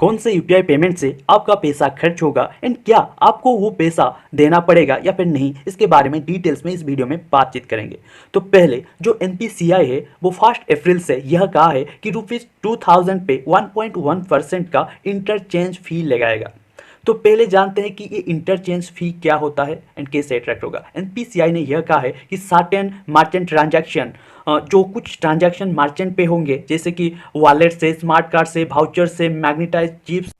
कौन से UPI payment से आपका पैसा खर्च होगा एंड क्या आपको वो पैसा देना पड़ेगा या फिर नहीं, इसके बारे में डिटेल्स में इस वीडियो में बातचीत करेंगे। तो पहले जो एनपीसीआई है वो 1 अप्रैल से यह कहा है कि ₹2000 पे 1.1% का इंटरचेंज फी लगाएगा। तो पहले जानते हैं कि ये इंटरचेंज फी क्या होता है एंड कैसे अट्रैक्ट होगा। एनपीसीआई ने यह कहा है कि सर्टेन मर्चेंट ट्रांजैक्शन, जो कुछ ट्रांजैक्शन मर्चेंट पे होंगे जैसे कि वॉलेट से, स्मार्ट कार्ड से, वाउचर से, मैग्नेटाइज चिप्स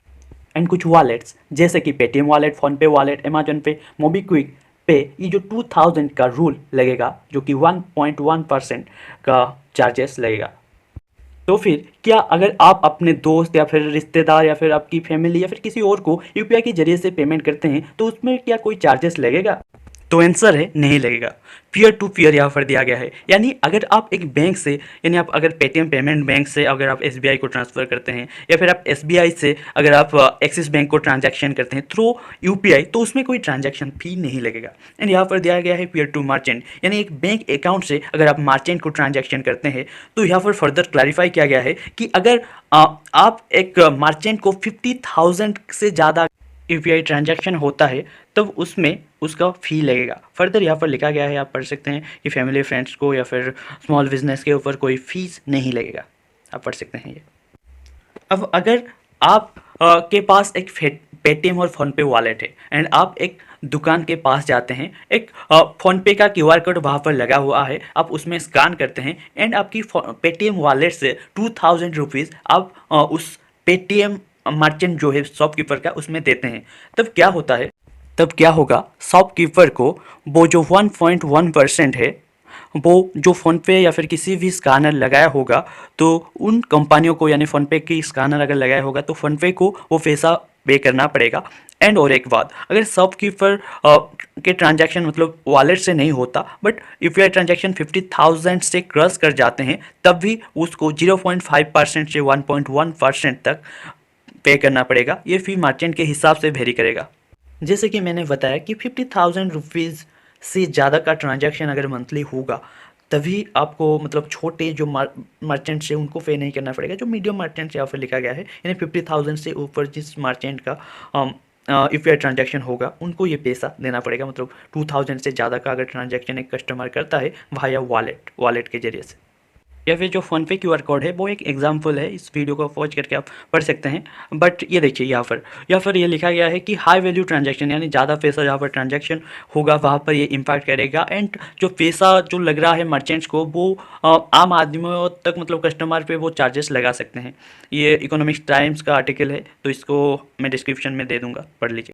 एंड कुछ वॉलेट्स जैसे कि Paytm wallet, PhonePe wallet, Amazon पे, मोबीक्विक पे, ये जो 2000 का रूल लगेगा जो कि 1.1% का चार्जेस लगेगा। तो फिर क्या अगर आप अपने दोस्त या फिर रिश्तेदार या फिर आपकी फैमिली या फिर किसी और को यूपीआई के जरिए से पेमेंट करते हैं तो उसमें क्या कोई चार्जेस लगेगा? तो आंसर है नहीं लगेगा। पीयर टू पीयर यहाँ पर दिया गया है, यानी अगर आप एक बैंक से, यानी आप अगर पेटीएम पेमेंट बैंक से अगर आप एसबीआई को ट्रांसफ़र करते हैं या फिर आप एसबीआई से अगर आप एक्सिस बैंक को ट्रांजैक्शन करते हैं थ्रू यूपीआई, तो उसमें कोई ट्रांजैक्शन फी नहीं लगेगा। एंड यहाँ पर दिया गया है पीयर टू मर्चेंट, यानी एक बैंक अकाउंट से अगर आप मर्चेंट को ट्रांजैक्शन करते हैं तो यहाँ पर फर्दर क्लैरिफाई किया गया है कि अगर आप एक मर्चेंट को 50,000 से ज़्यादा यूपीआई ट्रांजैक्शन होता है तब उसमें उसका फ़ी लगेगा। फर्दर यहाँ पर लिखा गया है, आप पढ़ सकते हैं कि फैमिली फ्रेंड्स को या फिर स्मॉल बिजनेस के ऊपर कोई फीस नहीं लगेगा, आप पढ़ सकते हैं ये। अब अगर आप के पास एक पेटीएम और फ़ोनपे वॉलेट है एंड आप एक दुकान के पास जाते हैं, एक फ़ोनपे का क्यूआर कोड वहाँ पर लगा हुआ है, आप उसमें स्कैन करते हैं एंड आपकी पेटीएम वॉलेट से 2000 रुपीज़ आप उस पेटीएम मर्चेंट जो है शॉपकीपर का उसमें देते हैं, तब क्या होता है, तब क्या होगा, शॉपकीपर को वो जो 1.1% है वो जो फ़ोनपे या फिर किसी भी स्कैनर लगाया होगा तो उन कंपनियों को, यानी फ़ोनपे की स्कैनर अगर लगाया होगा तो फ़ोनपे को वो पैसा पे करना पड़ेगा। एंड और एक बात, अगर शॉपकीपर के ट्रांजैक्शन मतलब वॉलेट से नहीं होता बट यूपीआई ट्रांजैक्शन 50,000 से क्रॉस कर जाते हैं तब भी उसको 0.5% से 1.1% तक पे करना पड़ेगा। ये फ़ी मर्चेंट के हिसाब से वेरी करेगा। जैसे कि मैंने बताया कि 50,000 रुपीज़ से ज़्यादा का ट्रांजैक्शन अगर मंथली होगा तभी आपको मतलब छोटे जो मर्चेंट्स है उनको पे नहीं करना पड़ेगा। जो मीडियम मर्चेंट्स यहाँ पर लिखा गया है, यानी 50,000 से ऊपर जिस मर्चेंट का यूपीआई ट्रांजैक्शन होगा उनको ये पैसा देना पड़ेगा। मतलब 2000 से ज़्यादा का अगर ट्रांजैक्शन एक कस्टमर करता है वाया वॉलेट के जरिए से, या फिर जो फ़ोनपे क्यूआर कोड है वो एक एग्जाम्पल है, इस वीडियो को पॉज करके आप पढ़ सकते हैं। बट ये देखिए यहाँ पर ये लिखा गया है कि हाई वैल्यू ट्रांजैक्शन, यानी ज़्यादा पैसा जहाँ पर ट्रांजैक्शन होगा वहाँ पर ये इम्पैक्ट करेगा। एंड जो पैसा जो लग रहा है मर्चेंट्स को वो आम आदमियों तक मतलब कस्टमर पे वो चार्जेस लगा सकते हैं। ये इकोनॉमिक्स टाइम्स का आर्टिकल है तो इसको मैं डिस्क्रिप्शन में दे दूँगा, पढ़ लीजिए।